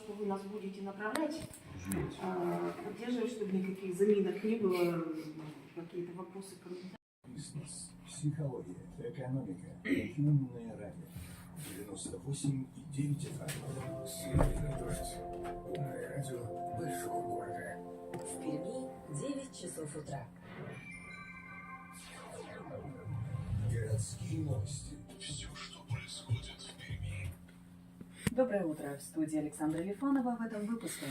что вы нас будете направлять. Поддерживать, чтобы никаких заминок не было, какие-то вопросы, комментарии. Бизнес, психология, экономика, умное радио. 98,9 FM. Сильный дождь. Умное радио большого города. В Перми 9 часов утра. Городские новости. Все, что происходит в Перми. Доброе утро. В студии Александра Лифанова. В этом выпуске.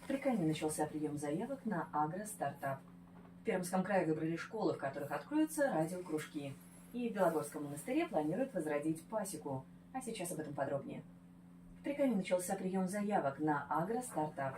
В Прикамье начался прием заявок на агро-стартап. В Пермском крае выбрали школы, в которых откроются радиокружки. И в Белогорском монастыре планируют возродить пасеку. А сейчас об этом подробнее. В Прикамье начался прием заявок на агро-стартап.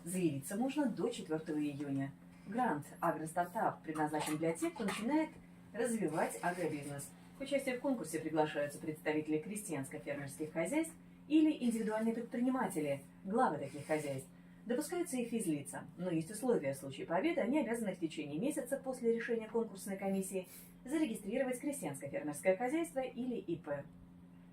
Заявиться можно до 4 июня. Грант «Агро-стартап» предназначен для тех, кто начинает развивать агробизнес. К участию в конкурсе приглашаются представители крестьянско-фермерских хозяйств или индивидуальные предприниматели, главы таких хозяйств. Допускаются и физлица, но есть условия. В случае победы они обязаны в течение месяца после решения конкурсной комиссии зарегистрировать крестьянско-фермерское хозяйство или ИП.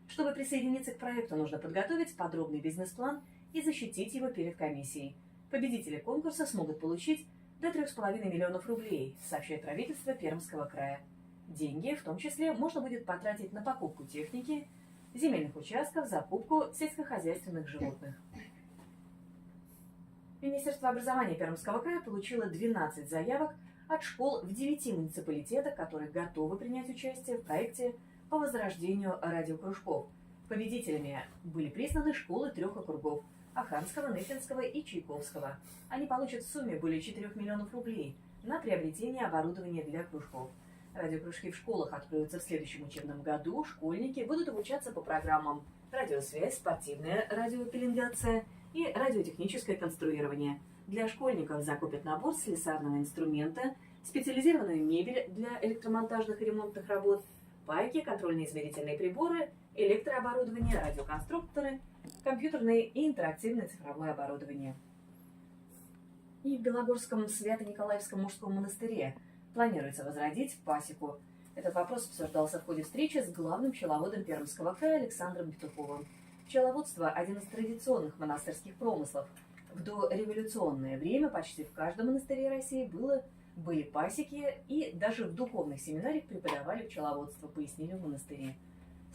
Чтобы присоединиться к проекту, нужно подготовить подробный бизнес-план и защитить его перед комиссией. Победители конкурса смогут получить до 3,5 миллионов рублей, сообщает правительство Пермского края. Деньги, в том числе, можно будет потратить на покупку техники, земельных участков, закупку сельскохозяйственных животных. Министерство образования Пермского края получило 12 заявок от школ в 9 муниципалитетах, которые готовы принять участие в проекте по возрождению радиокружков. Победителями были признаны школы 3 округов – Аханского, Нытинского и Чайковского. Они получат в сумме более 4 миллионов рублей на приобретение оборудования для кружков. Радиокружки в школах откроются в следующем учебном году. Школьники будут обучаться по программам радиосвязь, спортивная радиопеленгация и радиотехническое конструирование. Для школьников закупят набор слесарного инструмента, специализированную мебель для электромонтажных и ремонтных работ, пайки, контрольно-измерительные приборы, электрооборудование, радиоконструкторы, компьютерное и интерактивное цифровое оборудование. И в Белогорском Свято-Николаевском мужском монастыре планируется возродить пасеку. Этот вопрос обсуждался в ходе встречи с главным пчеловодом Пермского края Александром Петуховым. Пчеловодство – один из традиционных монастырских промыслов. В дореволюционное время почти в каждом монастыре России были пасеки, и даже в духовных семинариях преподавали пчеловодство, пояснили в монастыре.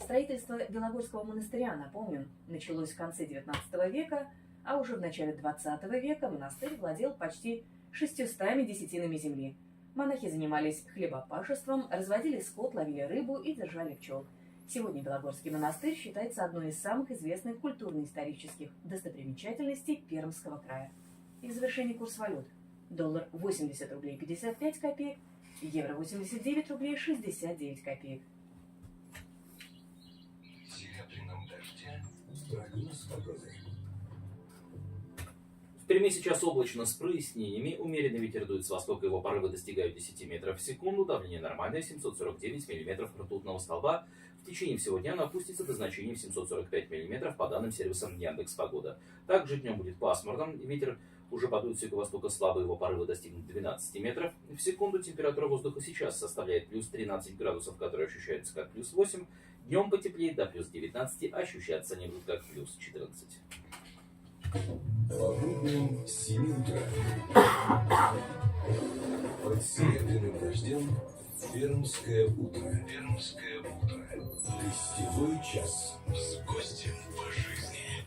Строительство Белогорского монастыря, напомним, началось в конце XIX века, а уже в начале XX века монастырь владел почти 600 десятинами земли. Монахи занимались хлебопашеством, разводили скот, ловили рыбу и держали пчел. Сегодня Белогорский монастырь считается одной из самых известных культурно-исторических достопримечательностей Пермского края. И в завершении курс валют. Доллар 80 рублей 55 копеек, евро 89 рублей 69 копеек. В серебряном дожде. Прогноз погоды. В Перми сейчас облачно с прояснениями, умеренный ветер дует с востока, его порывы достигают 10 метров в секунду, давление нормальное 749 миллиметров ртутного столба. В течение всего дня она опустится до значения в 745 миллиметров по данным сервисом Яндекс.Погода. Также днем будет пасмурно, ветер уже подует с юго-востока слабо, его порывы достигнут 12 метров в секунду. Температура воздуха сейчас составляет плюс 13 градусов, которые ощущаются как плюс 8. Днем потеплеет до плюс 19, а ощущаться они будут как плюс 14. По будням с 7 утра. Под серебряным дождем Пермское утро. Пермское утро. Гостевой час с гостем по жизни.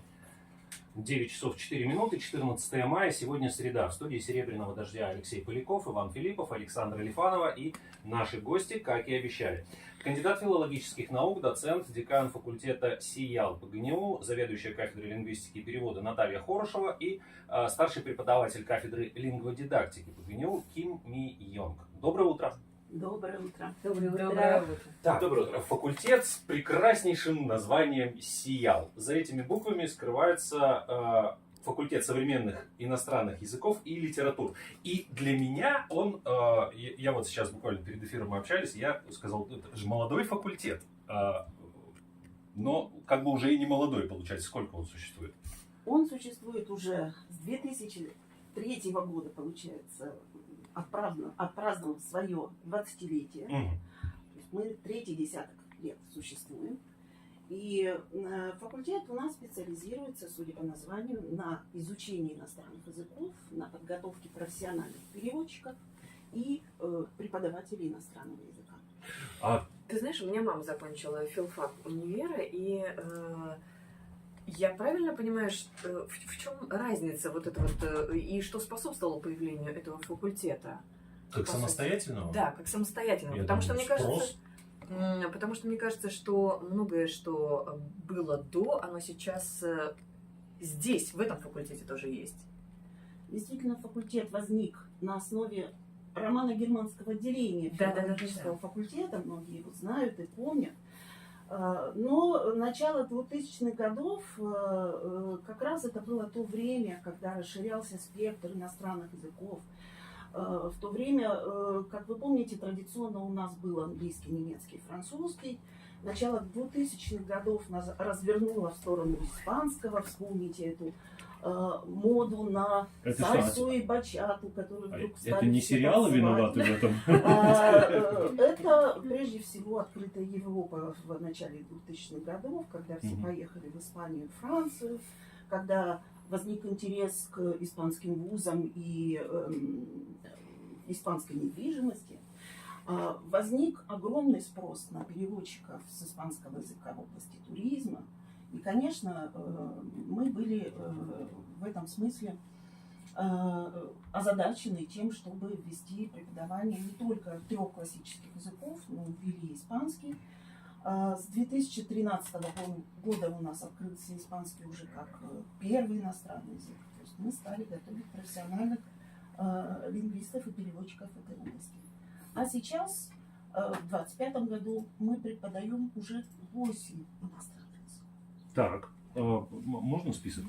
9 часов 4 минуты, 14 мая, сегодня среда. В студии «Серебряного дождя» Алексей Поляков, Иван Филиппов, Александра Лифанова и наши гости, как и обещали. Кандидат филологических наук, доцент, декан факультета СИЯЛ ПГНИУ, заведующая кафедрой лингвистики и перевода Наталья Хорошева и старший преподаватель кафедры лингводидактики ПГНИУ Ким Ми Йонг. Доброе утро! Доброе утро. Доброе утро. Так, Доброе утро. факультет с прекраснейшим названием СИЯЛ. За этими буквами скрывается факультет современных иностранных языков и литератур. И для меня он, я вот сейчас буквально перед эфиром мы общались, я сказал, это же молодой факультет. Но как бы уже и не молодой, получается, сколько он существует? Он существует уже с 2003 года, получается, отпраздновал свое 20-летие. Мгм. То есть мы третий десяток лет существуем. И факультет у нас специализируется, судя по названию, на изучении иностранных языков, на подготовке профессиональных переводчиков и преподавателей иностранного языка. А Ты знаешь, у меня мама закончила филфак универа, и я правильно понимаю, что, в чем разница вот это вот, и что способствовало появлению этого факультета? как По сути. самостоятельного? Да, как самостоятельного. Я Потому думаю, что мне спрос. кажется, потому что мне кажется, что многое, что было до, оно сейчас здесь, в этом факультете тоже есть. Действительно, факультет возник на основе романо-германского отделения филологического факультета, многие его знают и помнят. Но начало 2000-х годов, как раз это было то время, когда расширялся спектр иностранных языков. В то время, как вы помните, традиционно у нас был английский, немецкий, французский. Начало 2000-х годов нас развернуло в сторону испанского. Вспомните эту моду на Это сальсу и бачату, которые вдруг стали Это не все сериалы танцевать. виноваты в этом? Это прежде всего открытая Европа в начале 2000-х годов, когда все Мгм. поехали в Испанию и Францию, когда возник интерес к испанским вузам и испанской недвижимости. Возник огромный спрос на переводчиков с испанского языка в области туризма. И, конечно, мы были в этом смысле озадачены тем, чтобы ввести преподавание не только 3 классических языков, но ввели испанский. С 2013 года у нас открылся испанский уже как первый иностранный язык. То есть мы стали готовить профессиональных лингвистов и переводчиков в этой области. А сейчас, в 2025 году, мы преподаем уже 8 иностранных языков. Так, можно список?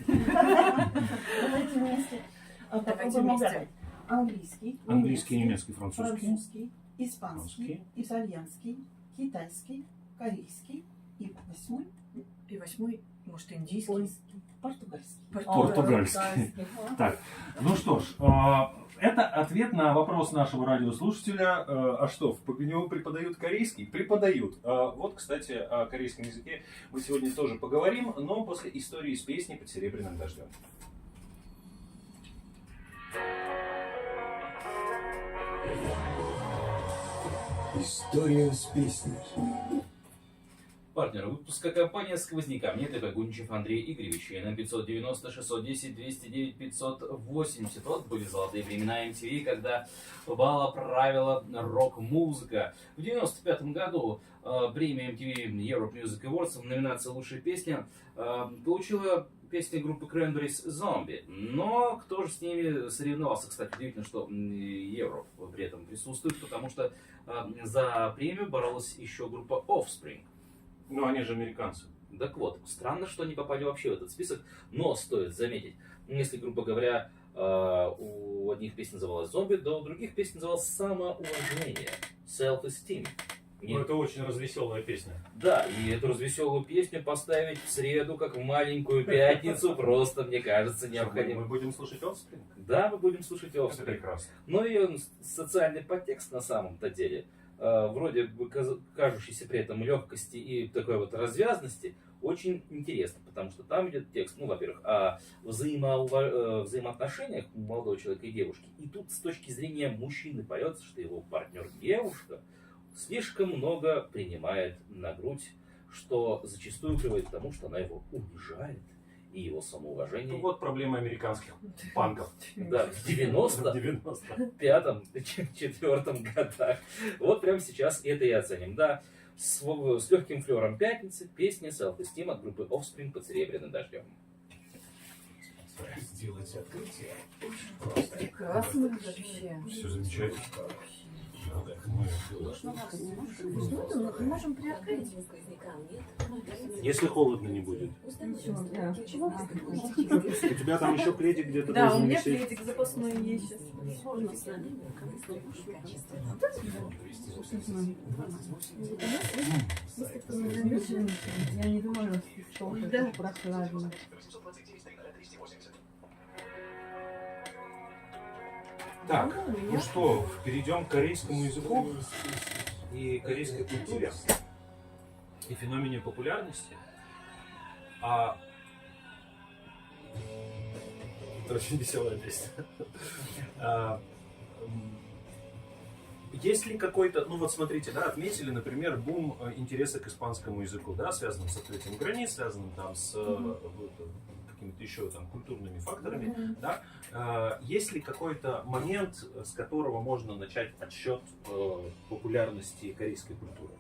Давайте вместе попробуем вместе. угадать. Английский, Английский, немецкий, французский. французский, испанский, Французский. итальянский, китайский, корейский и 8 И 8, может, индийский. польский, португальский. Португальский. Так, ну что ж, это ответ на вопрос нашего радиослушателя. А что, в ПГНУ преподают корейский? Преподают. Вот, кстати, о корейском языке мы сегодня тоже поговорим, но после истории с песней «Под серебряным дождем». История с песней. Партнер выпуска компания «Сквозняка». Мне ТП Гунчев Андрей Игоревич. И на 590 610 209 580. Вот были золотые времена MTV, когда бала правила рок-музыка. В 95 году премия MTV Europe Music Awards в номинации «Лучшая песня» получила песня группы Cranberries «Zombie». Но кто же с ними соревновался? Кстати, удивительно, что Europe при этом присутствует, потому что за премию боролась еще группа Offspring. Ну, они же американцы. Так вот, странно, что они попали вообще в этот список, но стоит заметить, если, грубо говоря, у одних песен называлась «Зомби», то у других песен называлась «Самоуважение», «Self-esteem». Ну, это очень развеселая песня. Да, и эту развеселую песню поставить в среду, как в маленькую пятницу, просто, мне кажется, необходимо. Мы будем слушать Offspring? Да, мы будем слушать Это Offspring. прекрасно. Но ее социальный подтекст на самом-то деле, вроде бы кажущийся при этом легкости и такой вот развязности, очень интересно, потому что там идет текст, ну, во-первых, о взаимоотношениях молодого человека и девушки. И тут с точки зрения мужчины поется, что его партнер девушка слишком много принимает на грудь, что зачастую приводит к тому, что она его унижает, и его самоуважение. Ну, вот проблема американских панков. Да, в 95-4 годах. Вот прямо сейчас это и оценим. Да, с легким флером пятницы песня Self-Esteem от группы Offspring «Под серебряным дождем». Сделать открытие очень просто. Прекрасно вообще. Все замечательно. Мы можем приоткрыть. Если холодно не будет. У тебя там еще пледик где-то Да, у должен меня висеть. пледик запасной есть сейчас. Я не думаю, что Да. это прохладно. Так, ну что, перейдем к корейскому языку и корейской культуре. и феномене популярности. Это очень веселая песня. Есть ли какой-то, ну вот смотрите, да, отметили, например, бум интереса к испанскому языку, да, связанным с открытием границ, связанным там с какими-то еще там культурными факторами, да. Есть ли какой-то момент, с которого можно начать отсчет популярности корейской культуры?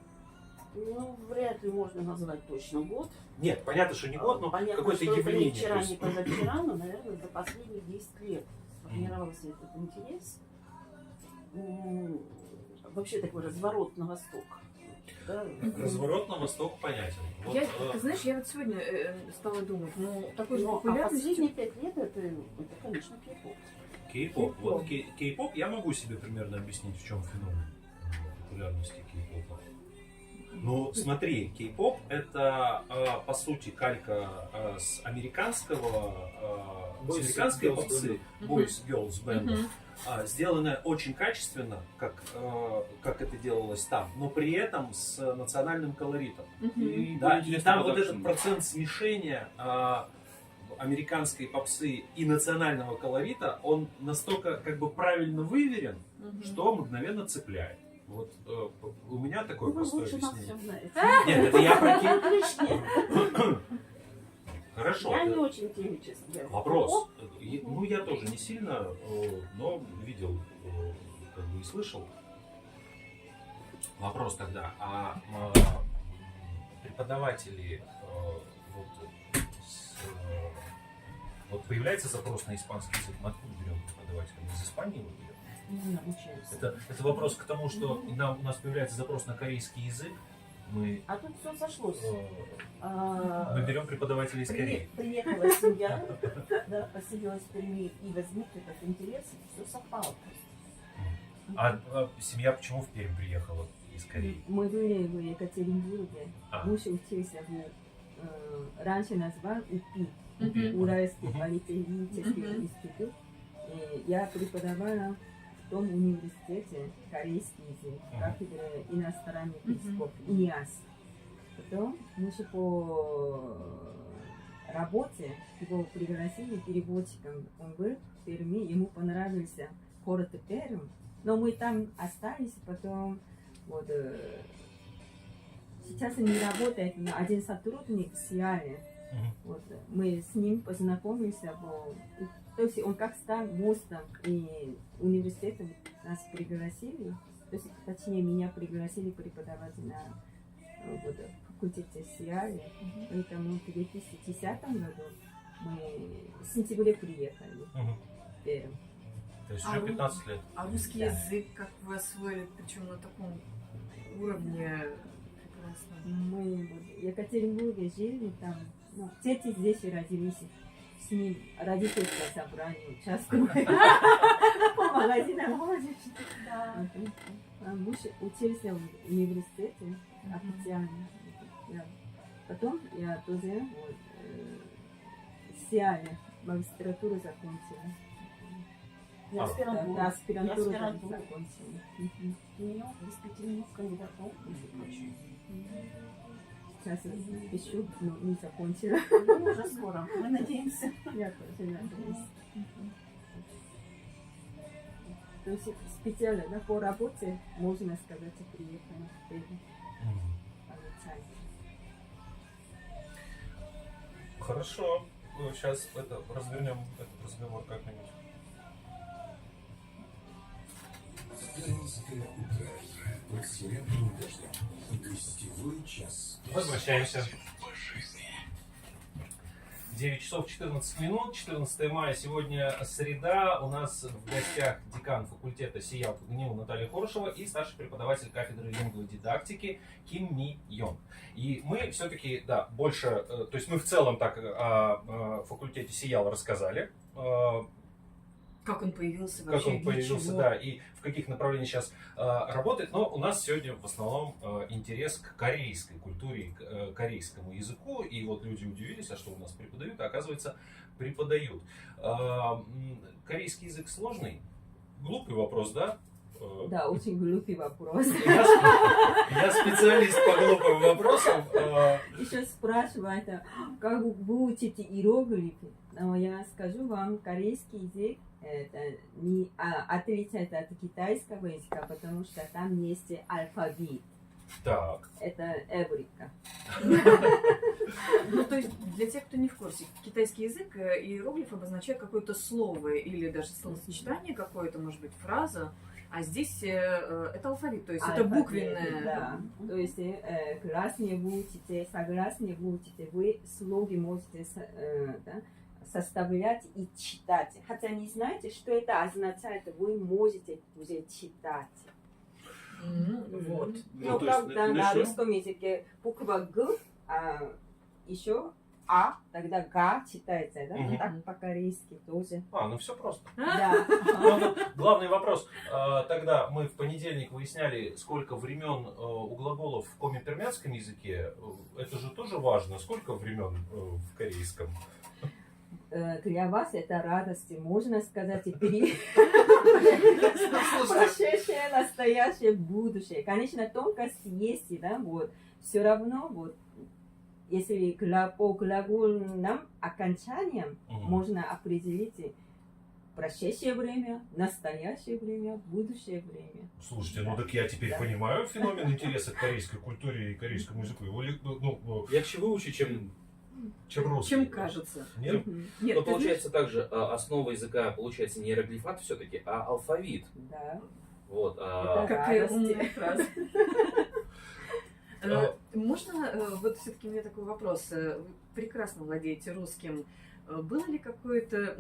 Ну, вряд ли можно назвать точно год. Нет, понятно, что не год, но Понятно, какое-то что это явление. не вчера, то есть- не позавчера, но, наверное, за последние 10 лет сформировался этот интерес. Вообще такой разворот на восток. Да? Разворот на восток понятен. Вот, Ты знаешь, я вот сегодня стала думать, ну, такой же Ну, а популярностью... последние 5 лет это, конечно, кей-поп. кей-поп. Вот кей-поп я могу себе примерно объяснить, в чем феномен популярности кей-попа. Ну, смотри, кей-поп это по сути калька с американской попсы, Boys Girls Band, сделанная очень качественно, как это делалось там, но при этом с национальным колоритом. Да, и там вот этот процент смешения американской попсы и национального колорита, он настолько как бы правильно выверен, что мгновенно цепляет. Вот у меня такое Ну, вы простое лучше нас объяснение. все знаете. Нет, это я про кей. Отлично. Хорошо. Я не это очень теми, честно говоря. Вопрос. Ну, я тоже не сильно, но видел, как бы и слышал. Вопрос тогда. Преподаватели вот появляется запрос на испанский язык, мы откуда берем преподавателей? Мы из Испании его берем? Не обучаюсь. Это вопрос к тому, что у нас появляется запрос на корейский язык, мы А тут все сошлось. берем преподавателей из Кореи. Приехала семья, да, поселилась в Перми, и возник этот интерес, все совпало. А семья почему в Пермь приехала из Кореи? Мы были в Екатеринбурге. А. Муж учился раньше назвал УПИ, Уральский политехнический институт. И я преподавала в том университете корейский язык, кафедра иностранных языков, ИНИАС. Потом муж по работе его пригласили переводчиком. Он был в Перми, ему понравился город Пермь. Но мы там остались, потом вот сейчас он не работает, но один сотрудник в Сиале. Вот, мы с ним познакомились, то есть он как стал мостом, и университетом нас пригласили, то есть, точнее, меня пригласили преподавать на факультете Сиале, поэтому в 2010 году мы в сентябре приехали в Пермь. То есть уже 15 лет. А русский язык как вы освоили, причем на таком уровне прекрасном? Мы в Екатеринбурге жили там, ну, дети здесь и родились. С ним родительское собрание участвовали. По магазинам ходишь. Муж учился в университете официально. Потом я тоже в Сиале магистратуру закончила. Я аспирантуру. Аспирантуру Я закончила. У меня без 5 минут кандидатов, между прочим. Сейчас еще не закончила. Ну, уже скоро, мы надеемся. Я тоже надеюсь. То есть специально, да, по работе, можно сказать, приехала в Пермь получать. Хорошо. Сейчас развернем этот разговор как-нибудь. 14 утро. Под серебряным дождем. Гостевой час. Возвращаемся. 9 часов 14 минут, 14 мая, сегодня среда. У нас в гостях декан факультета СИЯЛ ГНИУ Наталья Хорошева и старший преподаватель кафедры лингводидактики Ким Ми Йон. И мы все-таки, да, больше, то есть мы в целом так о факультете СИЯЛ рассказали. Как он появился Как вообще? он появился, чего? да, и в каких направлениях сейчас работает. Но у нас сегодня в основном интерес к корейской культуре, к корейскому языку. И вот люди удивились, а что у нас преподают, а оказывается преподают. Корейский язык сложный? Глупый вопрос, да? Да, очень глупый вопрос. Я специалист по глупым вопросам. Еще спрашивают, как вы учите иероглифы? Но я скажу вам, корейский язык это не отличается от китайского языка, потому что там есть алфавит. Так. Это эврика. Ну, то есть, для тех, кто не в курсе, китайский язык, иероглиф обозначает какое-то слово или даже словосочетание какое-то, может быть, фраза, а здесь это алфавит, то есть это Алфавит, буквенное. Да. То есть гласные вы учите, согласные вы учите, вы слоги можете да, составлять и читать. Хотя не знаете, что это означает, вы можете уже читать. Вот. Но правда на русском языке буква Г, еще А, тогда Га читается, да? Так по-корейски тоже. Ну все просто. Да. Главный вопрос. Тогда мы в понедельник выясняли, сколько времен у глаголов в коми-пермянском языке. Это же тоже важно. Сколько времен в корейском? Для вас это радость, можно сказать, прошедшее, настоящее, будущее. Конечно, тонкости есть, да, вот. Все равно, вот, если по глагольным окончаниям можно определить прошедшее время, настоящее время, будущее время. Слушайте, ну так я теперь понимаю феномен интереса к корейской культуре и корейскому языку. Легче выучить, чем русский. Чем кажется. Нет? Нет, Но ты получается также основа языка получается не иероглифат все-таки, а алфавит. Да. Вот. Это какая радость. умная фраза. Можно, вот все-таки у меня такой вопрос. Вы прекрасно владеете русским. Было ли какое-то,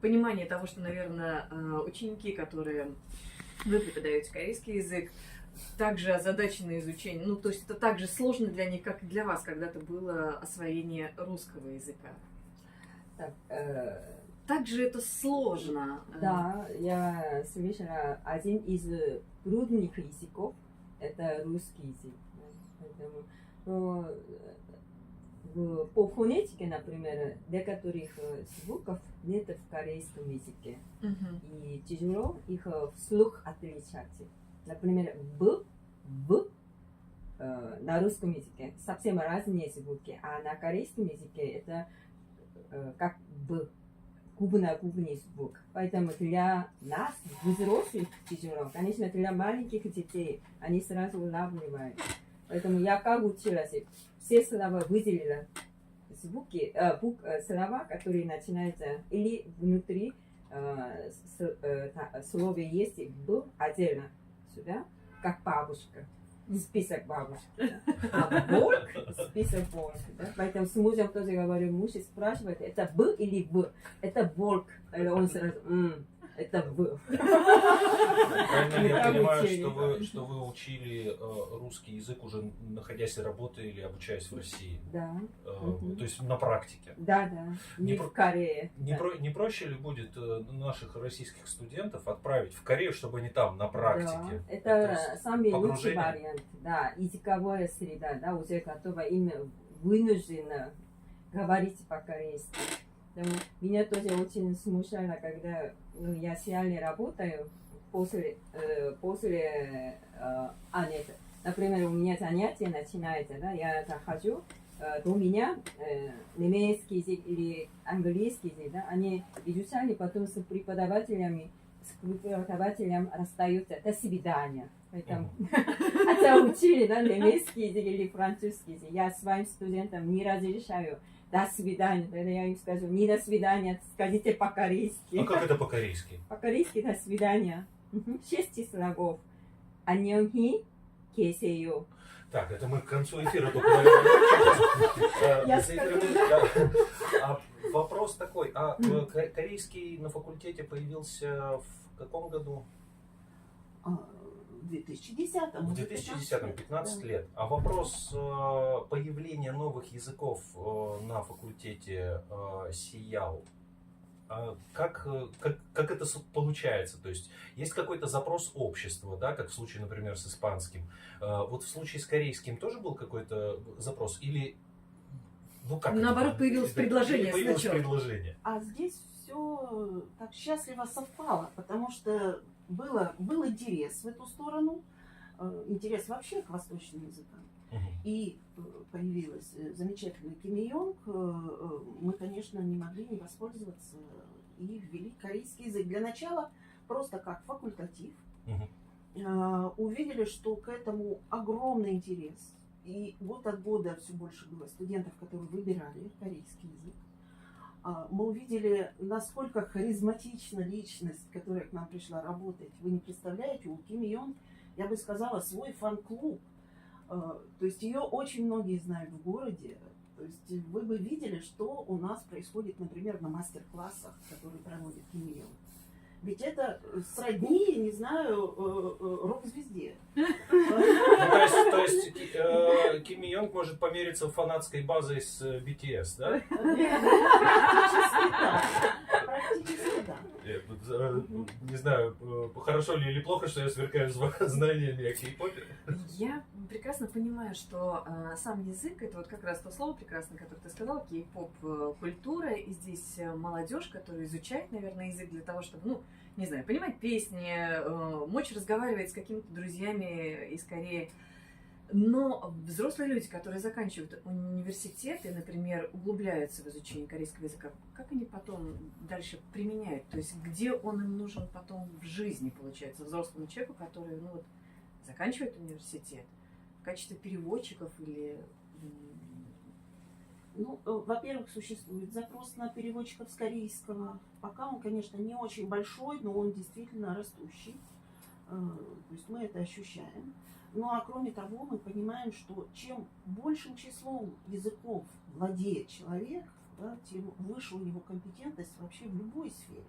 понимание того, что, наверное, ученики, которые вы преподаете корейский язык, также озадачены изучением, то есть это так же сложно для них, как и для вас когда-то было освоение русского языка? Так, Также это сложно. да, я слышала, один из трудных языков это русский язык. Поэтому, по фонетике, например, некоторых звуков нет в корейском языке. И тяжело их вслух отличать. Например, Б, В на русском языке совсем разные звуки, а на корейском языке это как Б, губный звук. Поэтому для нас, взрослых, тяжело. Конечно, для маленьких детей они сразу улавливают. Поэтому я как училась, все слова выделила, звуки, слова, которые начинаются или внутри слова есть Б отдельно сюда, как бабушка, список бабушек. А волк список волк. Да? Поэтому с мужем тоже говорю, муж спрашивает, это Б или В? Это волк. Он сразу, это В. Правильно я понимаю, что вы учили русский язык уже находясь и работая или обучаясь в России? Да. То есть на практике? Да. Не в Корее. Не проще ли будет наших российских студентов отправить в Корею, чтобы они там на практике? Да. Это самый лучший погружение? вариант. Да, языковая среда, да, уже готова, им вынуждена говорить по-корейски. Поэтому меня тоже очень смущало, когда я сильно работаю после нет, например, у меня занятие начинается, да, я захожу, до меня немецкий язык или английский язык, да, они изучали, потом с преподавателем расстаются, до свидания. Поэтому, хотя учили, да, немецкий язык или французский язык, я своим студентам не разрешаю. До свидания. Тогда я им скажу, не до свидания, скажите по-корейски. А как это по-корейски? По-корейски до свидания. 6 слогов. 안녕히 계세요. Так, это мы к концу эфира только вопрос такой, корейский на факультете появился в каком году? В 2010-м. В 2010-м, 15 лет. А вопрос появления новых языков на факультете сиял. Как это получается? То есть есть какой-то запрос общества, да, как в случае, например, с испанским. Вот в случае с корейским тоже был какой-то запрос? Или Ну как? Наоборот, появилось предложение Появилось сначала. предложение. А здесь все так счастливо совпало, потому что был интерес в эту сторону, интерес вообще к восточным языкам. И появилась замечательная Ким И Йонг, мы, конечно, не могли не воспользоваться и ввели корейский язык. Для начала просто как факультатив. Увидели, что к этому огромный интерес. И год от года все больше было студентов, которые выбирали корейский язык. Мы увидели, насколько харизматична личность, которая к нам пришла работать. Вы не представляете, у Ким И Йонг, я бы сказала, свой фан-клуб. То есть ее очень многие знают в городе. То есть вы бы видели, что у нас происходит, например, на мастер-классах, которые проводит Ким И Йонг. Ведь это сродни, не знаю, рок-звезде. То есть Ким И Йонг может помериться фанатской базой с BTS, да? Практически да. Практически да. Не знаю, хорошо ли или плохо, что я сверкаю знаниями о кей-попе. Я прекрасно понимаю, что сам язык, это вот как раз то слово прекрасное, которое ты сказала, кей-поп культура, и здесь молодежь, которая изучает, наверное, язык для того, чтобы, ну, не знаю, понимать песни, мочь разговаривать с какими-то друзьями из Кореи. Но взрослые люди, которые заканчивают университеты, например, углубляются в изучение корейского языка, как они потом дальше применяют? То есть где он им нужен потом в жизни, получается, взрослому человеку, который, ну, вот, заканчивает университет в качестве переводчиков или... Ну, во-первых, существует запрос на переводчиков с корейского. Пока он, конечно, не очень большой, но он действительно растущий. То есть мы это ощущаем. Ну а кроме того, мы понимаем, что чем большим числом языков владеет человек, да, тем выше у него компетентность вообще в любой сфере.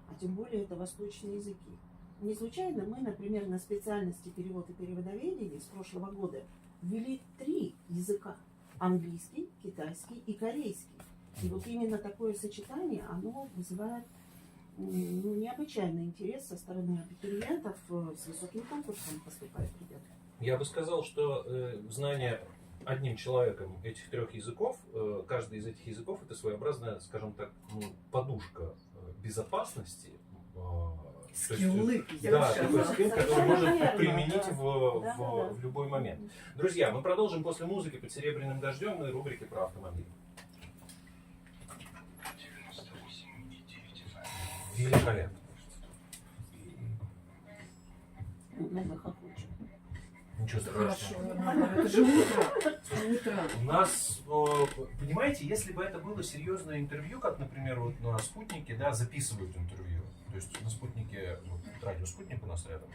А тем более это восточные языки. Не случайно мы, например, на специальности перевод и переводоведения с прошлого года ввели 3 языка. Английский, китайский и корейский. И вот именно такое сочетание, оно вызывает необычайный интерес со стороны абитуриентов. С высоким конкурсом поступают ребята. Я бы сказал, что знание одним человеком этих 3 языков, каждый из этих языков это своеобразная, скажем так, подушка безопасности. Скиллы. Да, такой скилл, который можно Наверное, применить да. в любой момент. Друзья, мы продолжим после музыки «Под серебряным дождем» и рубрики про автомобиль. Великолепно. Много хохочет. Ничего Хорошо, страшного. это же утро. Утро. У нас, понимаете, если бы это было серьезное интервью, как, например, вот на «Спутнике», да, записывают интервью. То есть на «Спутнике», вот радио «Спутник» у нас рядом,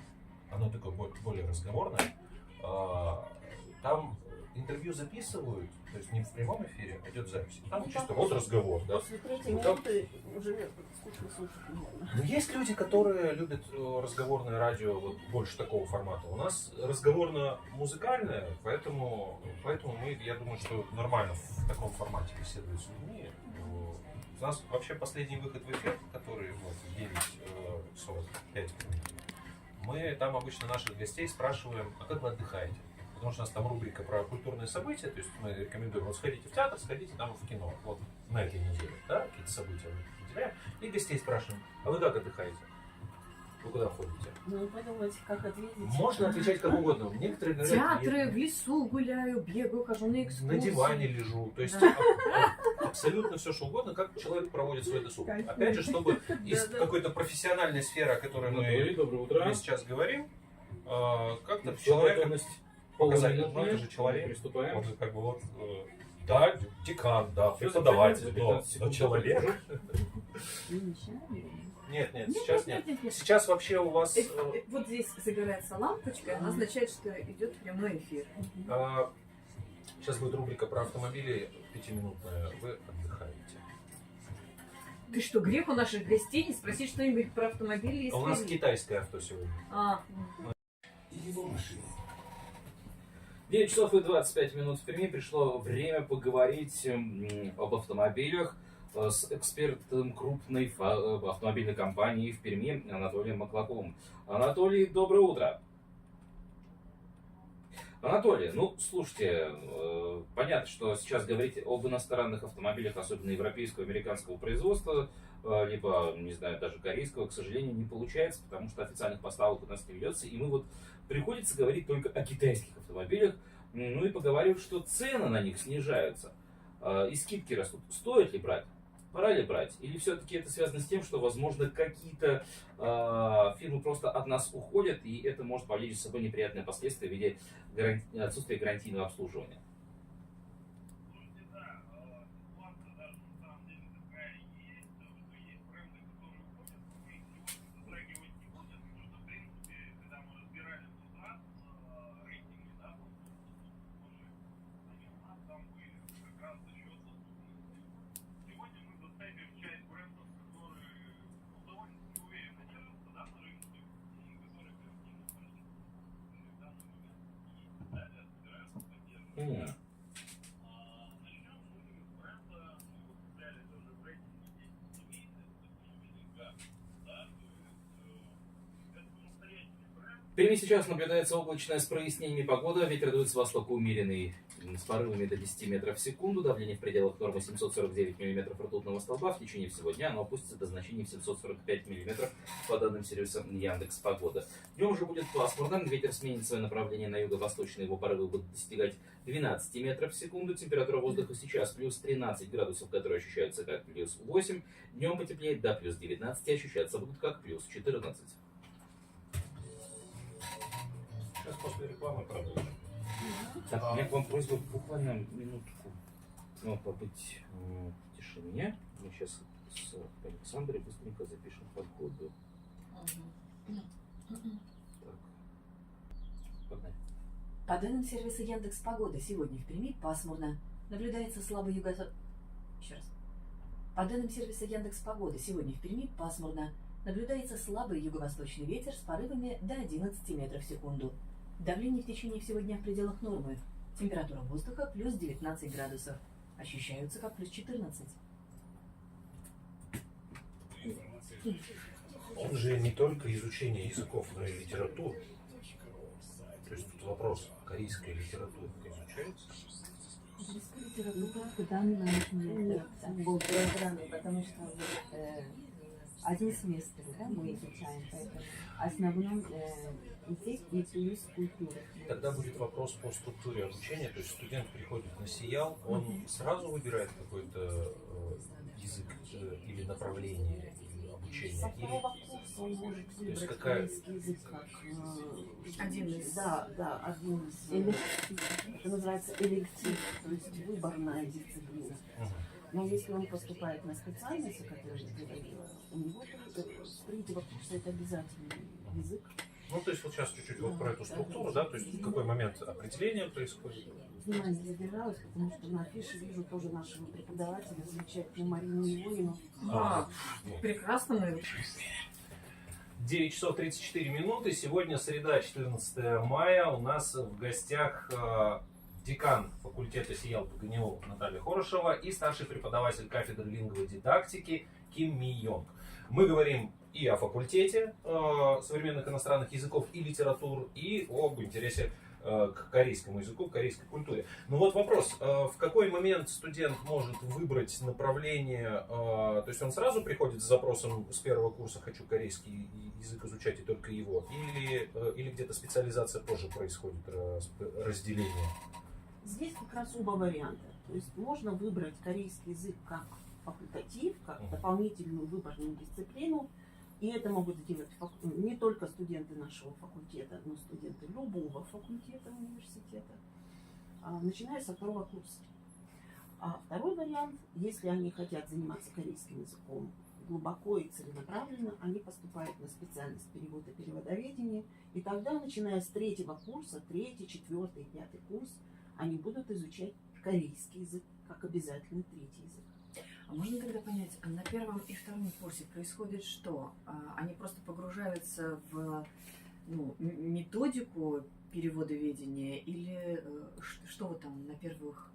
оно такое более разговорное. Там интервью записывают, то есть не в прямом эфире, а идет запись. Там чисто вот разговор, да. После 3-й минуты уже скучно слушать, наверное. Но есть люди, которые любят разговорное радио вот больше такого формата. У нас разговорно-музыкальное, поэтому мы, я думаю, что нормально в таком формате беседовать с людьми. У нас вообще последний выход в эфир, который вот, 9:45, мы там обычно наших гостей спрашиваем, а как вы отдыхаете? Потому что у нас там рубрика про культурные события, то есть мы рекомендуем, вот сходите в театр, сходите там в кино, вот на этой неделе, да, какие-то события мы выделяем, и гостей спрашиваем, а вы как отдыхаете? Вы куда ходите? Ну, подумайте, как ответить. Можно отвечать как угодно. Некоторые говорят, Театры, в лесу гуляю, бегаю, хожу на экскурсии. на диване лежу. То есть абсолютно все, что угодно, как человек проводит свой досуг. Опять же, чтобы из какой-то профессиональной сферы, о которой мы сейчас говорим, как-то человек показать, ну это же человек, Приступаем. он же как бы вот, да, декан, да, преподаватель, но человек. Нет, сейчас нет. Сейчас вообще у вас... Вот здесь загорается лампочка, она означает, что идет прямой эфир. Сейчас будет рубрика про автомобили 5-минутная. Вы отдыхаете. Ты что, грех у наших гостей не спросить что-нибудь про автомобили? Если... А у нас китайское авто сегодня. Его машины. 9 часов и 25 минут в Перми. Пришло время поговорить об автомобилях с экспертом крупной автомобильной компании в Перми Анатолием Маклаковым. Анатолий, доброе утро. Анатолий, ну, слушайте, понятно, что сейчас говорить об иностранных автомобилях, особенно европейского, американского производства, либо, не знаю, даже корейского, к сожалению, не получается, потому что официальных поставок у нас не ведется, и мы вот приходится говорить только о китайских автомобилях, ну и поговаривать, что цены на них снижаются, и скидки растут. Стоит ли брать? Пора ли брать? Или все-таки это связано с тем, что, возможно, какие-то фирмы просто от нас уходят, и это может повлечь за собой неприятные последствия в виде отсутствия гарантийного обслуживания? В Перми сейчас наблюдается облачная с прояснениями погода. Ветер дует с востока умеренный, с порывами до 10 метров в секунду. Давление в пределах нормы 749 миллиметров ртутного столба. В течение всего дня оно опустится до значений в 745 миллиметров по данным сервиса Яндекс.Погода. Днем же будет пасмурно. Ветер сменит свое направление на юго-восточное. Его порывы будут достигать 12 метров в секунду. Температура воздуха сейчас плюс 13 градусов, которые ощущаются как плюс 8. Днем потеплеет до плюс 19, ощущаться будут как плюс 14. Сейчас после рекламы продолжим. Так, у меня к вам просьба буквально минутку побыть в тишине. Мы сейчас с Александрой быстренько запишем погоду. Так, погнали. По данным сервиса Яндекс.Погода, сегодня в Перми пасмурно. Наблюдается слабый Еще раз. По данным сервиса Яндекс.Погода, сегодня в Перми пасмурно. Наблюдается слабый юго-восточный ветер с порывами до 11 метров в секунду. Давление в течение всего дня в пределах нормы. Температура воздуха плюс 19 градусов. Ощущаются как плюс 14. Он же не только изучение языков, но и литературу. То есть тут вопрос, корейская литература изучается? Литература к данному нет, был программы, потому что один семестр, да, мы изучаем, поэтому основном язык и плюс культура. Тогда будет вопрос по структуре обучения, то есть студент приходит на СИЯЛ, он сразу выбирает какой-то язык или направление обучения? Со второго курса он может выбрать какая... корейский язык как один из... Да, один из электив. Это называется электив, то есть выборная дисциплина. Но если он поступает на специальность, о которой я говорила, у него с третьего курса это обязательный язык. Ну, то есть вот сейчас чуть-чуть вот про эту структуру, да, то есть в какой момент определения происходит? Внимание задержалась, потому что на афише вижу тоже нашего преподавателя, замечательную Марину Ивонину. Прекрасно мы. 9 часов 34 минуты. Сегодня среда, 14 мая. У нас в гостях декан факультета СИЯЛ ПГНИУ Наталья Хорошева и старший преподаватель кафедры лингводидактики Ким Ми Йонг. Мы говорим и о факультете современных иностранных языков и литератур, и об интересе к корейскому языку, к корейской культуре. Ну вот вопрос, в какой момент студент может выбрать направление, то есть он сразу приходит с запросом с первого курса «хочу корейский язык изучать и только его», или где-то специализация тоже происходит, разделение? Здесь как раз оба варианта. То есть можно выбрать корейский язык как факультатив, как дополнительную выборную дисциплину. И это могут сделать не только студенты нашего факультета, но и студенты любого факультета университета, начиная со второго курса. А второй вариант, если они хотят заниматься корейским языком глубоко и целенаправленно, они поступают на специальность перевода и переводоведения, и тогда, начиная с третьего курса, третий, четвертый, пятый курс, они будут изучать корейский язык как обязательный третий язык. А можно тогда понять, на первом и втором курсе происходит что? Они просто погружаются в методику переводоведения или что вот там на первых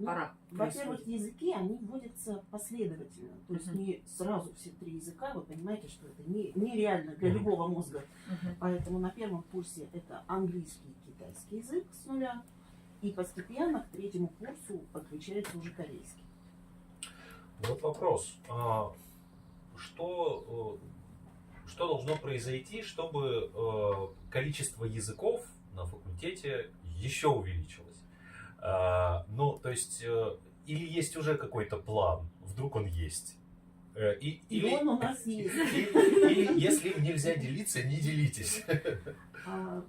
порах происходит? Во-первых, языки, они вводятся последовательно. То есть не сразу все три языка, вы понимаете, что это нереально для любого мозга. Поэтому на первом курсе это английский и китайский язык с нуля, и постепенно к третьему курсу подключается уже корейский. Вот вопрос. Что должно произойти, чтобы количество языков на факультете еще увеличилось? Ну, то есть, или есть уже какой-то план, вдруг он есть? И он у нас есть. Или если им нельзя делиться, не делитесь.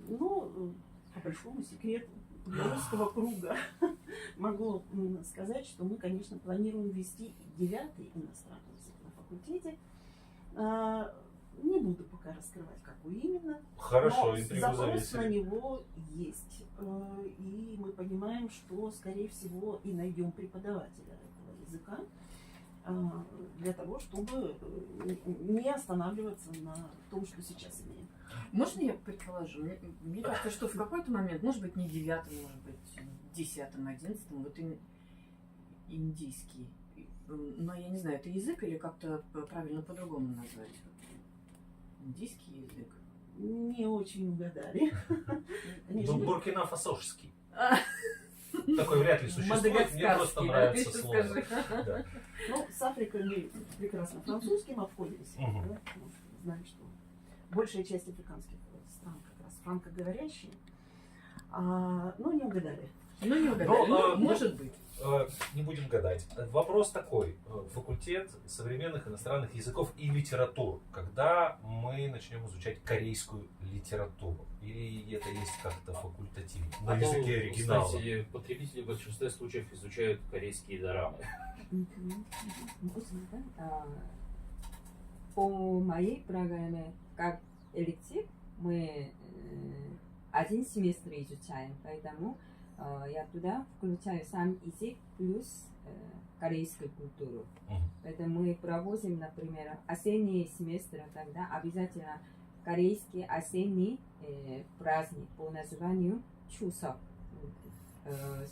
Ну, по большому секрету для русского круга могу сказать, что мы, конечно, планируем ввести 9-й иностранный язык на факультете. Не буду пока раскрывать, какой именно. Хорошо, но интригу запрос завесили. на него есть. И мы понимаем, что, скорее всего, и найдем преподавателя этого языка для того, чтобы не останавливаться на том, что сейчас имеем. Можно я предположу? Мне кажется, что в какой-то момент, может быть, не 9-м, может быть, 10-м, 11-м, вот индийский. Но я не знаю, это язык или как-то правильно по-другому назвать? Индийский язык. Не очень угадали. Ну, буркина-фасошский. Такой вряд ли существует, мне просто Мадагаскарский, нравится ты слово. скажи. Да. Ну, с Африкой мы прекрасно французским обходимся. Мгм. Да, потому что знаем, что большая часть африканских стран как раз франкоговорящие. Но не угадали. Ну, не угадали. Ну, Может быть. Не будем гадать. Вопрос такой. Факультет современных иностранных языков и литератур. Когда мы начнем изучать корейскую литературу? Или это есть как-то факультативно? На языке оригинала. Кстати, потребители в большинстве случаев изучают корейские дорамы. По моей программе, как электив, мы один семестр изучаем, поэтому я туда включаю сам язык плюс корейскую культуру. Поэтому мы проводим, например, осенний семестр, тогда обязательно корейский осенний праздник по названию Чусок.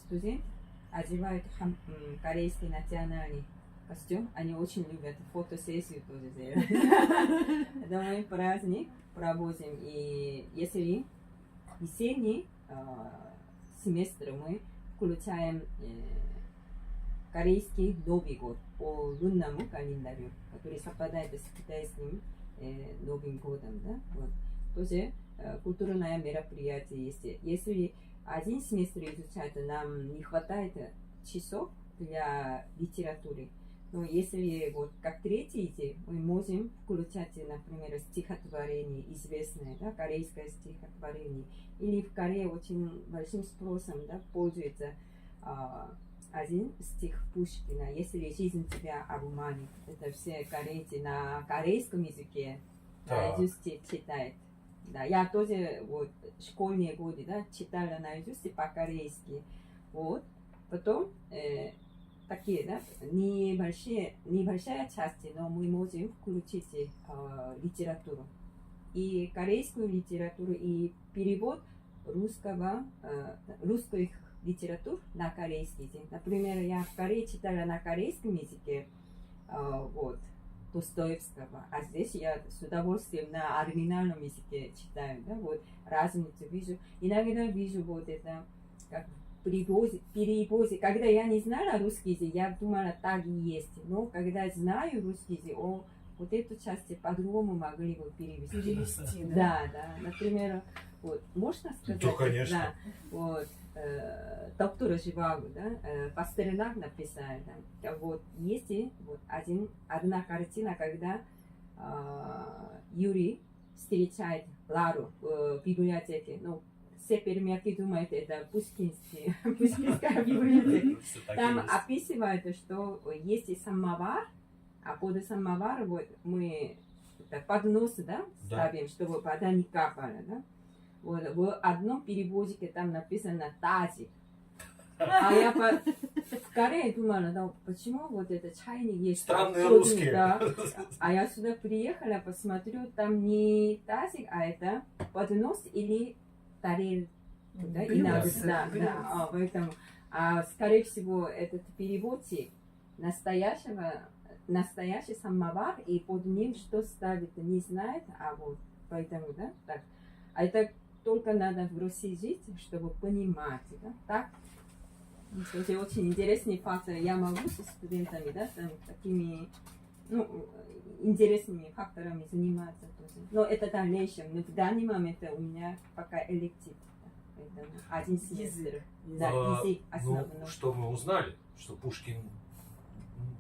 Студент одевают корейский национальный костюм, они очень любят фотосессию тоже делать. Это мы праздник проводим, и если весенний семестр мы включаем корейский Новый год по лунному календарю, который совпадает с китайским Новым годом. Да? Вот. Тоже культурное мероприятие есть. Если один семестр изучать, нам не хватает часов для литературы. Но если вот как третий день мы можем включать, например, стихотворение известное, да, корейское стихотворение. Или в Корее очень большим спросом, да, пользуется один стих Пушкина, если жизнь тебя обманет. Это все корейцы на корейском языке наизусть читают. Да, я тоже вот школьные годы, да, читала наизусть по-корейски. Вот. Потом такие, да, небольшая часть, но мы можем включить литературу. И корейскую литературу, и перевод русских литератур на корейский язык. Например, я в Корее читала на корейском языке вот, Достоевского, а здесь я с удовольствием на оригинальном языке читаю, да, вот, разницу вижу. Иногда вижу вот это, как переводе. Когда я не знала русский язык, я думала, так и есть. Но когда знаю русский язык, вот эту часть по-другому могли бы перевести. Да, да. Например, вот, можно сказать? Да, конечно. Да, вот, доктора Живаго, да, Пастернак написал, да, вот, есть вот одна картина, когда Юрий встречает Лару в библиотеке, ну, все пермяки думают, это Пушкинская библиотека. Там описывают, что есть самовар, а под самовар вот мы поднос, да, ставим, чтобы вода не капала, да. Вот, в одном переводике там написано тазик. А я в Корее думала, да, почему вот этот чайник есть? Странные русские. Да. А я сюда приехала, посмотрю, там не тазик, а это поднос или тарель. Да, иногда, да, поэтому, скорее всего, этот переводчик настоящий самовар, и под ним что ставить не знает, а вот поэтому, да, так. А это только надо в России жить, чтобы понимать, да, так? Кстати, очень интересный факт. Я могу со студентами, да, там, такими, ну, интересными факторами заниматься тоже. Но это дальнейшем. Но в данный момент у меня пока электив. Да, поэтому один семестр. Да, язык основной. Ну, что мы узнали? Что Пушкин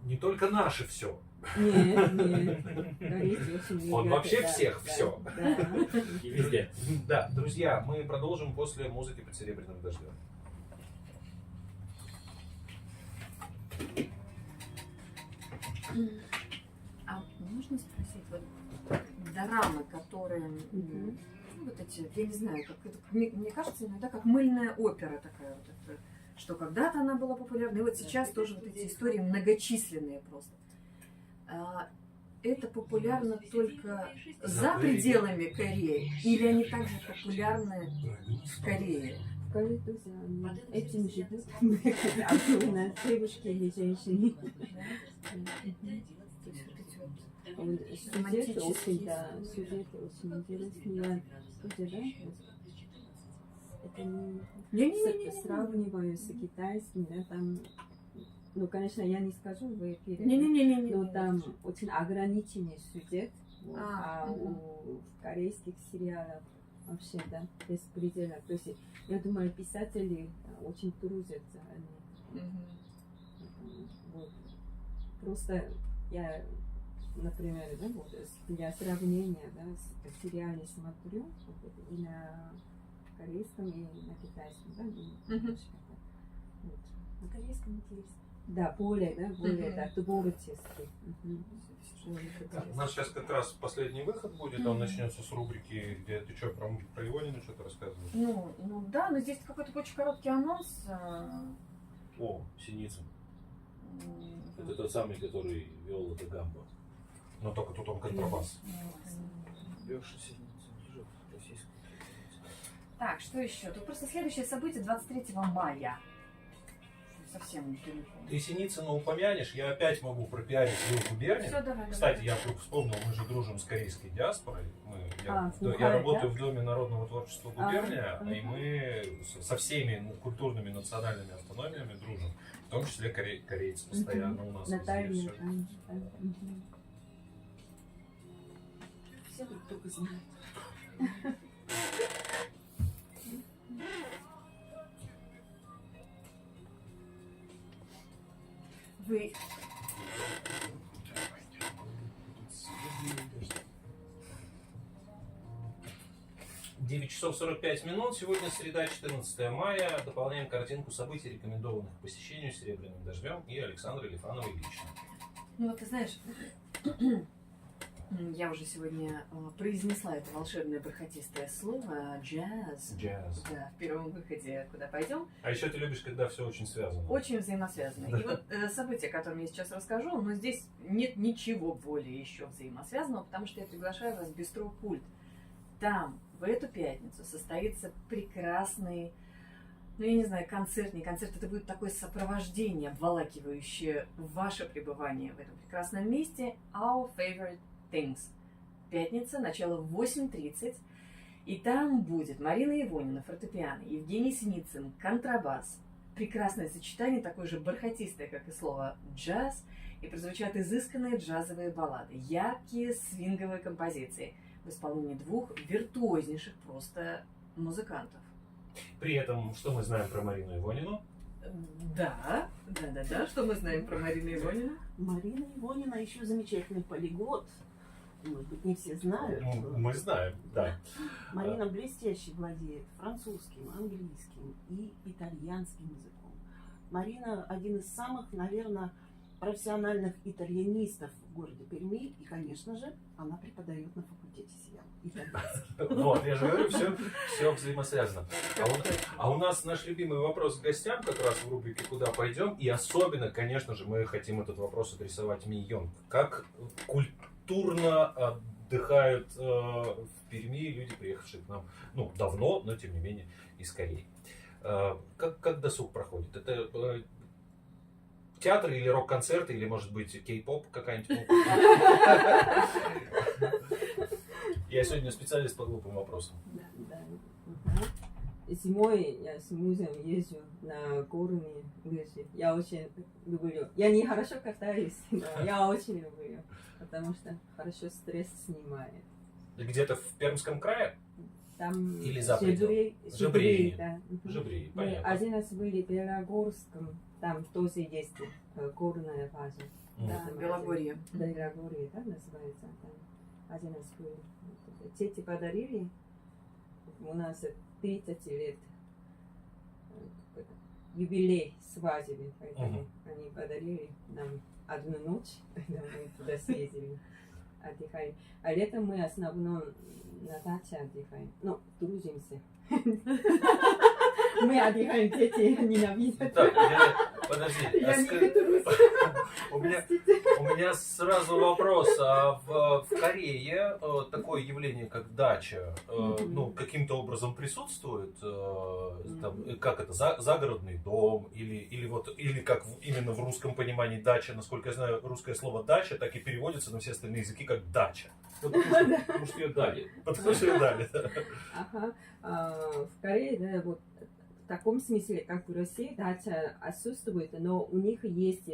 не только наше все. Нет, нет. Корейцы очень Он любят, вообще да, всех да, все. Да. И везде. Да, друзья, мы продолжим после музыки под серебряным дождем. А можно спросить, вот дорамы, которые, ну, вот эти, я не знаю, как это, мне кажется, иногда как мыльная опера такая вот, это, что когда-то она была популярна, и вот сейчас тоже вот эти истории многочисленные просто. Это популярно только за пределами Кореи, или они также популярны в Корее? В Корее тоже они этим живут. Особенно девушки или женщины. Сюжет очень, да, сюжет очень интересный. Я тоже, да, это не сравниваю с китайским, да, там, ну, конечно, я не скажу в эфире, но там очень ограниченный сюжет, вот, у корейских сериалов вообще, да, без предела. То есть, я думаю, писатели очень трудятся, они, вот, просто я, например, да, вот, для сравнения, да, с сериалами смотрю, вот, и на корейском, и на китайском, да, вот. На корейском интересно. Да, более, да, творческий. Так, у нас сейчас как раз последний выход будет, он начнется с рубрики, где ты что, про Ионину что-то рассказываешь? Ну да, но здесь какой-то очень короткий анонс. О, Синицын. Это тот самый, который вел это Гамбо. Но только тут он контрабас. Леша Синицын, российский. Так, что еще? Тут просто следующее событие 23 мая. Совсем недалеко. Ты Синицына упомянешь, я опять могу пропиарить свою губернию. Всё, давай, Кстати, давай. я вдруг вспомнил, мы же дружим с корейской диаспорой. Я Ухай, работаю да? в Доме народного творчества губерния, и мы со всеми культурными национальными автономиями дружим. В том числе корейцы постоянно у нас Наталья. везде всё. Все друг друга знают. Вы 9 часов 45 минут. Сегодня среда, 14 мая. Дополняем картинку событий, рекомендованных к посещению «Серебряным дождем» и Александрой Лифановой лично. Ну вот ты знаешь, я уже сегодня произнесла это волшебное бархатистое слово джаз. Джаз. Да, в первом выходе «Куда пойдем». А еще ты любишь, когда все очень связано. Очень взаимосвязаны. И вот события, о котором я сейчас расскажу, но здесь нет ничего более еще взаимосвязанного, потому что я приглашаю вас в бистро «Культ». Там в эту пятницу состоится прекрасный, ну я не знаю, концерт, не концерт, это будет такое сопровождение, обволакивающее ваше пребывание в этом прекрасном месте. Our Favorite Things. Пятница, начало в 8:30. И там будет Марина Ивонина, фортепиано, Евгений Синицын, контрабас. Прекрасное сочетание, такое же бархатистое, как и слово джаз. И прозвучат изысканные джазовые баллады, яркие свинговые композиции в исполнении двух виртуознейших просто музыкантов. При этом, что мы знаем про Марину Ивонину? Да, что мы знаем про Марину Ивонину? Марина Ивонина еще замечательный полиглот. Может быть, не все знают. Ну, мы знаем, да. Марина блестяще владеет французским, английским и итальянским языком. Марина один из самых, наверное, профессиональных итальянистов в городе Перми. И, конечно же, она преподает на факультете СИАМ итальянский. Вот, я же говорю, все взаимосвязано. А у нас наш любимый вопрос к гостям как раз в рубрике «Куда пойдем?» И особенно, конечно же, мы хотим этот вопрос адресовать Ми-Йонг. Как культурно отдыхают в Перми люди, приехавшие к нам, ну, давно, но тем не менее, из Кореи. Как досуг проходит? Это театр или рок-концерты, или, может быть, кей-поп какая-нибудь? Я сегодня специалист по глупым вопросам. Да. зимой я с мужем езжу на горные лыжи. Я очень люблю. Я не хорошо катаюсь, но я очень люблю, потому что хорошо стресс снимает. Где-то в Пермском крае? Там Или за пределом? Жебрей, да. Жебрей, Мы понятно. один раз были в Белогорском, там тоже есть горная база. Да, Белогорье. Белогорье, да, называется. Там один раз были. Дети подарили, у нас 30 лет юбилей свадьбы, поэтому они подарили нам одну ночь, поэтому мы туда съездили, отдыхали. А летом мы в основном на даче отдыхаем, ну, дружимся. Мы отдыхаем, дети ненавидят. Так, подожди. Я не готовлюсь. У меня сразу вопрос. А в Корее такое явление, как дача, ну, каким-то образом присутствует? Там, как это, загородный дом? Или как именно в русском понимании дача, насколько я знаю, русское слово дача так и переводится на все остальные языки как дача. Потому что ее дали. Потому что ее дали. Ага. В Корее, да, вот в таком смысле, как в России, дача отсутствует, но у них есть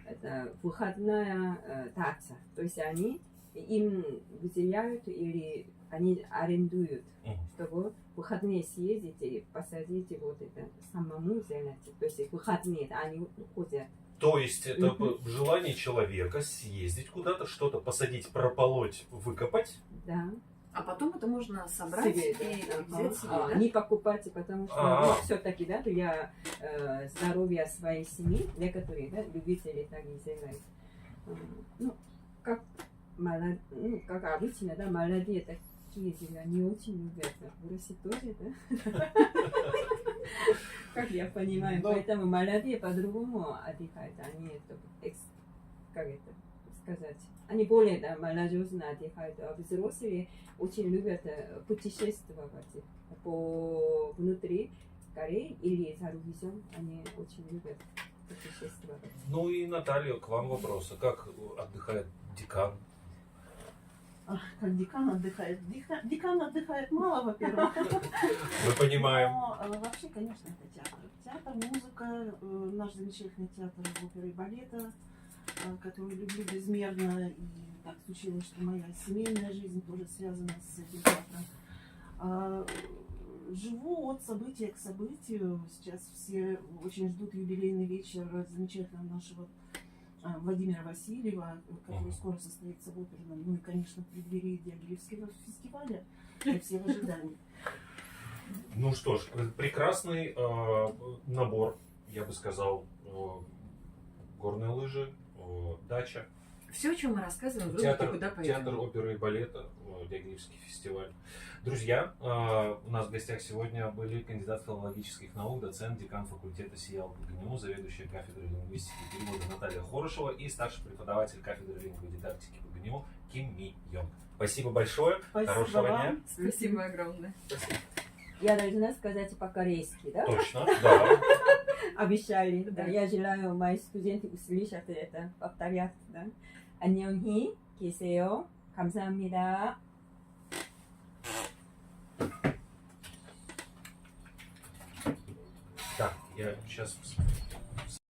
это, выходная дача. То есть они им выделяют или они арендуют, чтобы в выходные съездить и посадить вот это самому зелень. То есть выходные, они ходят. То есть это желание человека съездить куда-то, что-то посадить, прополоть, выкопать. Да. А потом это можно собрать Себе, и да. взять себе, да? Не покупать, потому что все-таки, да, для здоровья своей семьи, некоторые, да, любители так и делают. Ну, как обычно, да, молодые такие дела не очень любят. В России тоже, да? Как я понимаю, поэтому молодые по-другому отдыхают, они, как это сказать, они более, да, молодежно отдыхают, а взрослые очень любят путешествовать по внутри Кореи или за рубежом, они очень любят путешествовать. Ну и Наталья, к вам вопрос. А как отдыхает декан? Как декан отдыхает? Декан отдыхает мало, во-первых. Мы понимаем. Но вообще, конечно, это театр. Театр, музыка, наш замечательный театр оперы и балета, который люблю безмерно. И так случилось, что моя семейная жизнь тоже связана с этим театром. Живу от события к событию. Сейчас все очень ждут юбилейный вечер замечательного нашего Владимира Васильева, который скоро состоится в оперном, ну и, конечно, в преддверии Дягилевского фестиваля, и все в ожидании. Ну что ж, прекрасный набор, я бы сказал, горные лыжи, дача, Все, о чем мы рассказываем, вроде театр, куда пойдем. театр оперы и балета, Дягилевский фестиваль. Друзья, у нас в гостях сегодня были кандидат филологических наук, доцент, декан факультета СИЯЛ ПГНУ, заведующая кафедрой лингвистики и перевода Наталья Хорошева и старший преподаватель кафедры лингводидактики ПГНУ Ким Ми Йонг. Спасибо большое, Спасибо хорошего вам. дня. Спасибо огромное. Я должна сказать по-корейски, да? Точно, да. Обещали, да. Я желаю, мои студенты услышат это, повторят, да. 안녕히 계세요. 감사합니다. Так, я сейчас